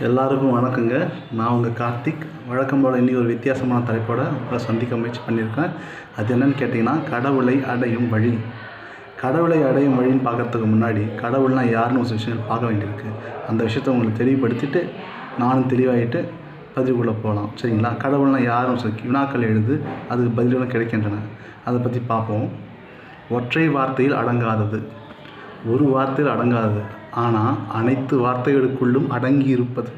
எல்லாருக்கும் வணக்கங்க. நான் உங்கள் கார்த்திக். வழக்கம் போல் இன்றைக்கி ஒரு வித்தியாசமான தலைப்போடு உங்களை சந்திக்க முயற்சி பண்ணியிருக்கேன். அது என்னென்னு கேட்டிங்கன்னா, கடவுளை அடையும் வழி. கடவுளை அடையும் வழின்னு பார்க்குறதுக்கு முன்னாடி கடவுள்னால் யாருன்னு ஒரு விஷயம் பார்க்க வேண்டியிருக்கு. அந்த விஷயத்தை உங்களுக்கு தெளிவுபடுத்திட்டு நானும் தெளிவாகிட்டு பதிவுக்குள்ளே போகலாம். சரிங்களா? கடவுள்னால் யாரும் சொல்லி வினாக்கள் எழுது, அதுக்கு பதில்களும் கிடைக்கின்றன. அதை பற்றி பார்ப்போம். ஒற்றை வார்த்தையில் அடங்காதது, ஒரு வார்த்தையில் அடங்காதது, ஆனால் அனைத்து வார்த்தைகளுக்குள்ளும் அடங்கி இருப்பது,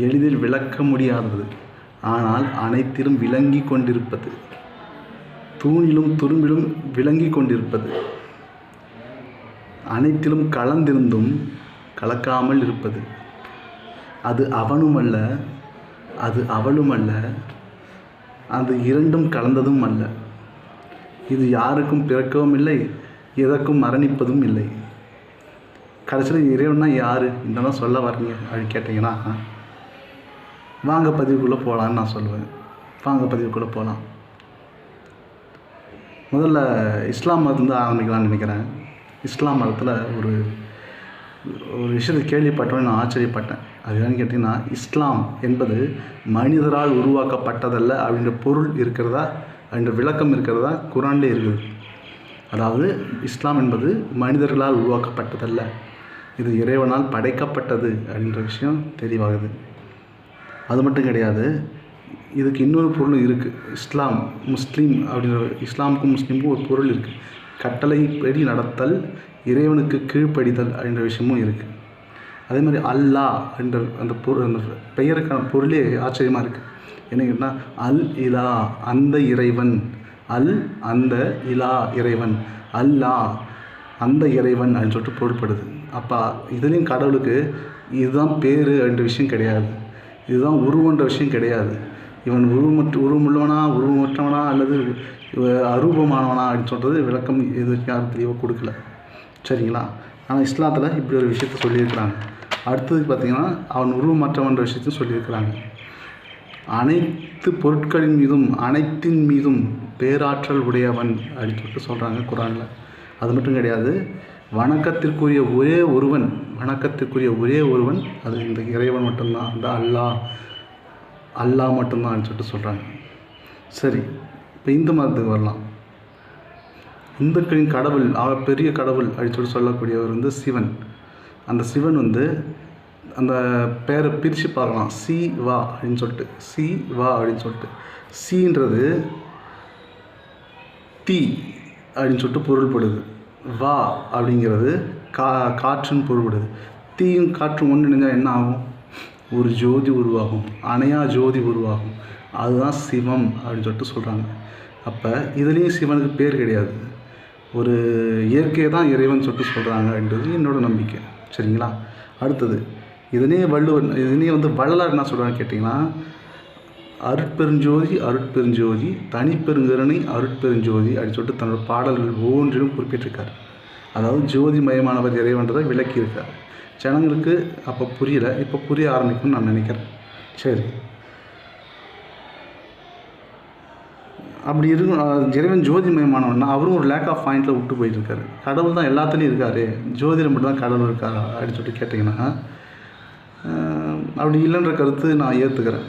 எளிதில் விளக்க முடியாதது, ஆனால் அனைத்திலும் விளங்கி கொண்டிருப்பது, தூணிலும் துரும்பிலும் விளங்கி கொண்டிருப்பது, அனைத்திலும் கலந்திருந்தும் கலக்காமல் இருப்பது, அது அவனுமல்ல, அது அவளுமல்ல, அது இரண்டும் கலந்ததும் அல்ல, இது யாருக்கும் பிறக்கவும் இல்லை, எதற்கும் மரணிப்பதும் இல்லை. கடைசியில் இறைவன்னா யார் இதெல்லாம் சொல்ல வரீங்க அப்படின்னு கேட்டிங்கன்னா, வாங்க பதிவுக்குள்ளே போகலான்னு நான் சொல்லுவேன். வாங்க பதிவுக்குள்ளே போகலாம். முதல்ல இஸ்லாம் மதத்துலேருந்து ஆரம்பிக்கலாம்னு நினைக்கிறேன். இஸ்லாம் மதத்தில் ஒரு விஷயத்தை கேள்விப்பட்டோன்னு நான் ஆச்சரியப்பட்டேன். அது என்னன்னு கேட்டிங்கன்னா, இஸ்லாம் என்பது மனிதரால் உருவாக்கப்பட்டதல்ல அப்படின்ற பொருள் இருக்கிறதா, அப்படின்ற விளக்கம் இருக்கிறதா குரான்லேயே இருக்குது. அதாவது இஸ்லாம் என்பது மனிதர்களால் உருவாக்கப்பட்டதல்ல, இது இறைவனால் படைக்கப்பட்டது அப்படின்ற விஷயம் தெளிவாகுது. அது மட்டும் கிடையாது, இதுக்கு இன்னொரு பொருளும் இருக்குது. இஸ்லாம் முஸ்லீம் அப்படின்ற இஸ்லாமுக்கும் முஸ்லீமுக்கும் ஒரு பொருள் இருக்குது. கட்டளைப்படி நடத்தல், இறைவனுக்கு கீழ்ப்படிதல் அப்படின்ற விஷயமும் இருக்குது. அதே மாதிரி அல்லாஹ் என்ற அந்த அந்த பெயருக்கான பொருளே ஆச்சரியமாக இருக்குது. என்ன கேட்டால், அல் இலா அந்த இறைவன், அல் அந்த இலா இறைவன், அல்லாஹ் அந்த இறைவன் அப்படின்னு சொல்லிட்டு பொருள்படுது. அப்போ இதுலேயும் கடவுளுக்கு இதுதான் பேர் அப்படின்ற விஷயம் கிடையாது, இதுதான் உருவன்ற விஷயம் கிடையாது. இவன் உருவமுள்ளவனா உருவமற்றவனா அல்லது அரூபமானவனா அப்படின்னு சொல்கிறது விளக்கம் எதுக்கு யாரும் தெளிவாக கொடுக்கல. சரிங்களா? ஆனால் இஸ்லாத்தில் இப்படி ஒரு விஷயத்த சொல்லியிருக்கிறாங்க. அடுத்தது பார்த்திங்கன்னா, அவன் உருவமற்றவன்ற விஷயத்தையும் சொல்லியிருக்கிறாங்க. அனைத்து பொருட்களின் மீதும் அனைத்தின் மீதும் பேராற்றல் உடையவன் அப்படின்னு சொல்லிட்டு சொல்கிறாங்க குரானில். அது மட்டும் கிடையாது, வணக்கத்திற்குரிய ஒரே ஒருவன் அது இந்த இறைவன் மட்டும்தான், அந்த அல்லாஹ் மட்டும்தான் சொல்லிட்டு சொல்கிறாங்க. சரி, இப்போ இந்து மதத்துக்கு வரலாம். இந்துக்களின் கடவுள், பெரிய கடவுள் அப்படின்னு சொல்லிட்டு சொல்லக்கூடியவர் சிவன். அந்த சிவன் அந்த பேரை பிரித்து பார்க்கலாம். சி வா அப்படின்னு சொல்லிட்டு சீன்றது தீ அப்படின்னு சொல்லிட்டு பொருள்படுது. வா அப்படிங்கிறது காற்றுன்னு பொருள்படுது. தீயும் காற்றும் ஒன்று நினைஞ்சால் என்ன ஆகும்? ஒரு ஜோதி உருவாகும், அணையா ஜோதி உருவாகும். அதுதான் சிவம் அப்படின்னு சொல்லிட்டு சொல்கிறாங்க. அப்போ இதுலேயும் சிவனுக்கு பேர் கிடையாது, ஒரு இயற்கையை தான் இறைவன் சொல்லிட்டு சொல்கிறாங்க அப்படின்றது என்னோடய நம்பிக்கை. சரிங்களா? அடுத்தது இதனே வள்ளலார் என்ன சொல்கிறான்னு கேட்டிங்கன்னா, அருட்பெருஞ்சோதி தனிப்பெருங்கருணை அருட்பெருஞ்சோதி அப்படின்னு சொல்லிட்டு தன்னோட பாடல்கள் ஒவ்வொன்றிலும் குறிப்பிட்டிருக்கார். அதாவது ஜோதிமயமானவர் இறைவன்றதை விளக்கியிருக்கார். ஜனங்களுக்கு அப்போ புரியலை, இப்போ புரிய ஆரம்பிக்கும்னு நான் நினைக்கிறேன். சரி, அப்படி இருக்கும் இறைவன் ஜோதிமயமானவன்னா அவரும் ஒரு லேக் ஆஃப் பாயிண்டில் விட்டு போயிட்டுருக்காரு. கடவுள் தான் எல்லாத்துலேயும் இருக்கார், ஜோதியில் மட்டும் தான் கடவுள் இருக்காரா அப்படின்னு சொல்லிட்டு கேட்டிங்கன்னா, அப்படி இல்லைன்ற கருத்து நான் ஏற்றுக்கிறேன்.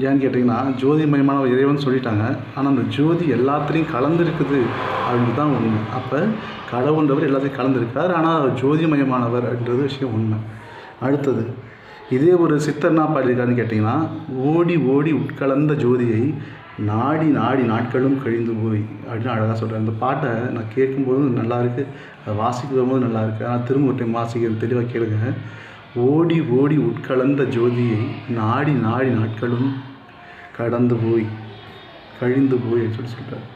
ஏன்னு கேட்டிங்கன்னா, ஜோதிமயமான இறைவன் சொல்லிட்டாங்க, ஆனால் அந்த ஜோதி எல்லாத்துலேயும் கலந்துருக்குது அப்படின்னு தான் உண்மை. அப்போ கடவுள்ன்றவர் எல்லாத்தையும் கலந்துருக்கார், ஆனால் ஜோதிமயமானவர் அப்படின்றது விஷயம் உண்மை. அடுத்தது இதே ஒரு சித்தர் என்ன பாடியிருக்காருன்னு கேட்டிங்கன்னா, ஓடி ஓடி உட்கலந்த ஜோதியை நாடி நாடி நாட்களும் கழிந்து போய் அப்படின்னு அழகாக சொல்கிறேன். அந்த பாட்டை நான் கேட்கும்போது நல்லாயிருக்கு, அதை வாசிக்கும் போது நல்லாயிருக்கு. ஆனால் திரும்ப ஒரு டைம் வாசிக்கிறது தெளிவாக கேளுங்க. ஓடி ஓடி உட்கலந்த ஜோதியை நாடி நாடி நாட்களும் கடந்து போய் கழிந்து போய் சொல்லி சொல்கிறார்.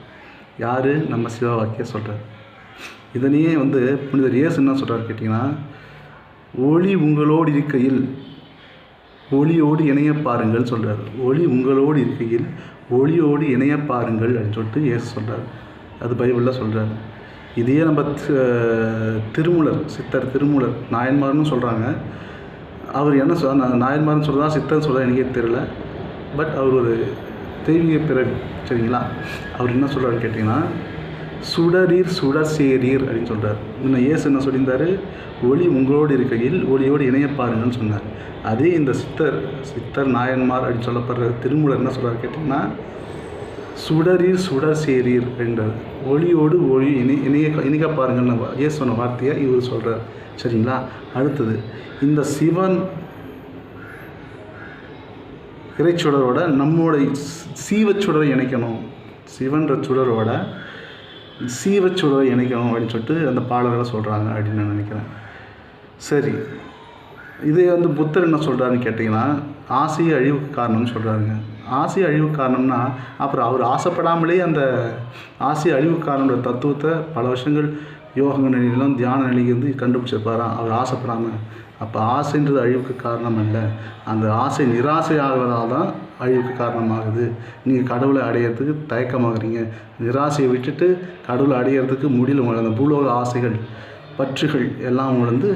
யார்? நம்ம சிவவாக்கிய சொல்கிறார். இதனையே புனிதர் இயேசு என்ன சொல்கிறார் கேட்டிங்கன்னா, ஒளி உங்களோடு இருக்கையில் ஒளியோடு இணைய பாருங்கள் சொல்கிறார். ஒளி உங்களோடு இருக்கையில் ஒளியோடு இணைய பாருங்கள் அப்படின்னு சொல்லிட்டு இயேசு சொல்கிறார். அது பைபிளில் சொல்கிறார். இதையே நம்ம சித்தர் திருமூலர் நாயன்மார்னு சொல்கிறாங்க. அவர் என்ன நாயன்மார்னு சொல்கிறதா சித்தர்னு சொல்கிறதா எனக்கே தெரியல. பட் அவர் ஒரு தெய்வீக பிறவி. சரிங்களா? அவர் என்ன சொல்கிறாருன்னு கேட்டிங்கன்னா, சுடரீர் சுடர் சேரீர் அப்படின்னு சொல்கிறார். இன்னும் இயேசு என்ன சொல்லியிருந்தார்? ஒளி உங்களோடு இருக்கையில் ஒளியோடு இணைய பாருங்கன்னு சொன்னார். அதே இந்த சித்தர் நாயன்மார் அப்படின்னு சொல்லப்படுற திருமூலர் என்ன சொல்கிறார் கேட்டிங்கன்னா, சுடரீர் சுடர் சேரீர் என்றார். ஒளியோடு ஒளி இணைக்க பாருங்கன்னு இயேசு சொன்ன வார்த்தையை இவர் சொல்கிறார். சரிங்களா? அடுத்தது, இந்த சிவன் இறைச்சுடரோட நம்மோட சீவச்சுடரை இணைக்கணும், சிவன்ற சுடரோட சீவச்சுடரை இணைக்கணும் அப்படின்னு சொல்லிட்டு அந்த பாடல்களை சொல்கிறாங்க அப்படின்னு நான் நினைக்கிறேன். சரி, இதே புத்தர் என்ன சொல்கிறாருன்னு கேட்டிங்கன்னா, ஆசையை அழிவுக்கு காரணம்னு சொல்கிறாருங்க. ஆசை அழிவுக்கு காரணம்னா அப்புறம் அவர் ஆசைப்படாமலே அந்த ஆசை அழிவுக்கு காரணன்ற தத்துவத்தை பல வருஷங்கள் யோக நிலையிலும் தியான நிலையிலிருந்து கண்டுபிடிச்சிருப்பாராம் அவர் ஆசைப்படாமல். அப்போ ஆசைன்றது அழிவுக்கு காரணம் இல்லை, அந்த ஆசை நிராசை ஆகிறதால தான் அழிவுக்கு காரணமாகுது. நீங்கள் கடவுளை அடையிறதுக்கு தயக்கமாகறீங்க, நிராசையை விட்டுட்டு கடவுளை அடையிறதுக்கு முடியல. அந்த பூலோக ஆசைகள் பற்றுகள் எல்லாம் உங்களை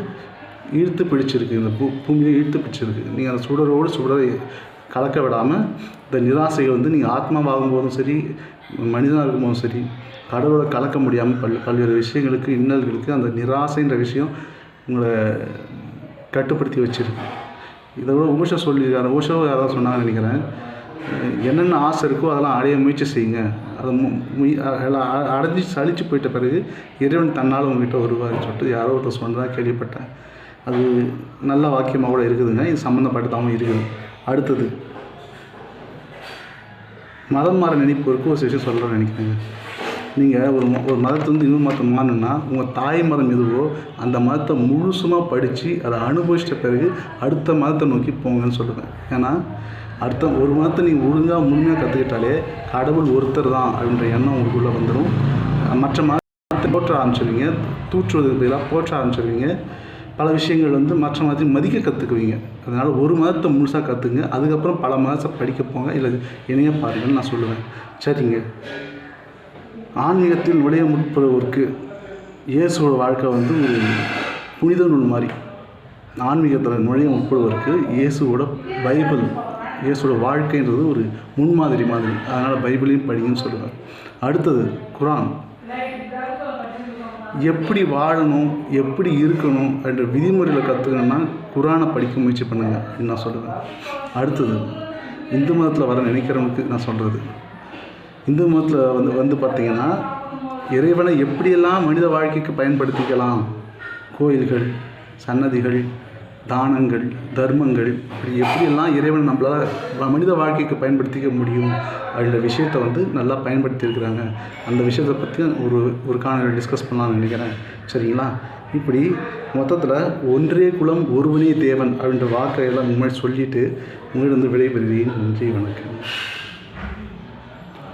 இழுத்து பிடிச்சிருக்கு, இந்த பூமியை இழுத்து பிடிச்சிருக்கு. நீங்கள் அந்த சுடரோடு சுடரை கலக்க விடாமல் இந்த நிராசைகள் நீங்கள் ஆத்மாவாகும் போதும் சரி, மனிதனாக இருக்கும்போதும் சரி, கடவுளை கலக்க முடியாமல் பல்வேறு விஷயங்களுக்கு இன்னல்களுக்கு அந்த நிராசைன்ற விஷயம் உங்களை கட்டுப்படுத்தி வச்சுருக்கு. இதை விட ஓஷோ சொல்லியிருக்காரு. ஓஷோ யாராவது சொன்னாங்கன்னு நினைக்கிறேன், என்னென்ன ஆசை இருக்கோ அதெல்லாம் அடைய முயற்சி செய்யுங்க, அதை அடைஞ்சி சலித்து போயிட்ட பிறகு இறைவன் தன்னால் உங்ககிட்ட வருவார்னு சொல்லிட்டு யாரோ ஒருத்தர் சொன்னதாக கேள்விப்பட்டேன். அது நல்ல வாக்கியமாக கூட இருக்குதுங்க, இது சம்மந்தப்பட்டதாகவும் இருக்குது. அடுத்தது, மதம் மாற நினைப்போருக்கு ஒரு விஷயம் சொல்கிறேன்னு நினைக்கிறேங்க. நீங்கள் ஒரு மதத்துலேருந்து இன்னொரு மதத்தை மாறணுன்னா உங்கள் தாய் மதம் எதுவோ அந்த மதத்தை முழுசுமாக படித்து அதை அனுபவிச்சிட்ட பிறகு அடுத்த மதத்தை நோக்கி போங்கன்னு சொல்லுவேன். ஏன்னா ஒரு மதத்தை நீங்கள் முழுமையாக கற்றுக்கிட்டாலே கடவுள் ஒருத்தர் தான் அப்படின்ற எண்ணம் உங்களுக்குள்ளே வந்துடும். மற்ற மதத்தை போற்ற ஆரம்பிச்சிருவீங்க, தூற்றுவதற்கு பதிலாக போற்ற ஆரம்பிச்சிருவீங்க. பல விஷயங்கள் மற்ற மதத்தை மதிக்க கற்றுக்குவீங்க. அதனால் ஒரு மதத்தை முழுசாக கற்றுங்க, அதுக்கப்புறம் பல மதத்தை படிக்க போங்க, இல்லை இணைய பாருங்கன்னு நான் சொல்லுவேன். சரிங்க, ஆன்மீகத்தில் நுழைய முற்படுவோருக்கு இயேசுவோட வாழ்க்கை ஒரு புனித நூல் மாதிரி. ஆன்மீகத்தில் நுழைய முற்படுவோருக்கு இயேசுவோட வாழ்க்கைன்றது ஒரு முன்மாதிரி மாதிரி. அதனால் பைபிளையும் படிங்கன்னு சொல்லுவேன். அடுத்தது, குரான். எப்படி வாழணும், எப்படி இருக்கணும் என்ற விதிமுறையில் கற்றுக்கணுன்னா குரானை படிக்க முயற்சி பண்ணுங்க அப்படின்னு நான் சொல்லுவேன். அடுத்தது, இந்து மதத்தில் வர நினைக்கிறவனுக்கு நான் சொல்கிறது, இந்து மதத்தில் பார்த்திங்கன்னா இறைவனை எப்படியெல்லாம் மனித வாழ்க்கைக்கு பயன்படுத்திக்கலாம், கோயில்கள், சன்னதிகள், தானங்கள், தர்மங்கள், இப்படி எப்படியெல்லாம் இறைவன் நம்மளால் மனித வாழ்க்கைக்கு பயன்படுத்திக்க முடியும் அப்படின்ற விஷயத்தை நல்லா பயன்படுத்தியிருக்கிறாங்க. அந்த விஷயத்தை பற்றி ஒரு காணொலி டிஸ்கஸ் பண்ணலாம்னு நினைக்கிறேன். சரிங்களா? இப்படி மொத்தத்தில் ஒன்றே குலம் ஒருவனே தேவன் அப்படின்ற வாக்கையெல்லாம் முன்னாடி சொல்லிவிட்டு உங்களிடம் விடைபெறுகிறேன். நன்றி, வணக்கம்.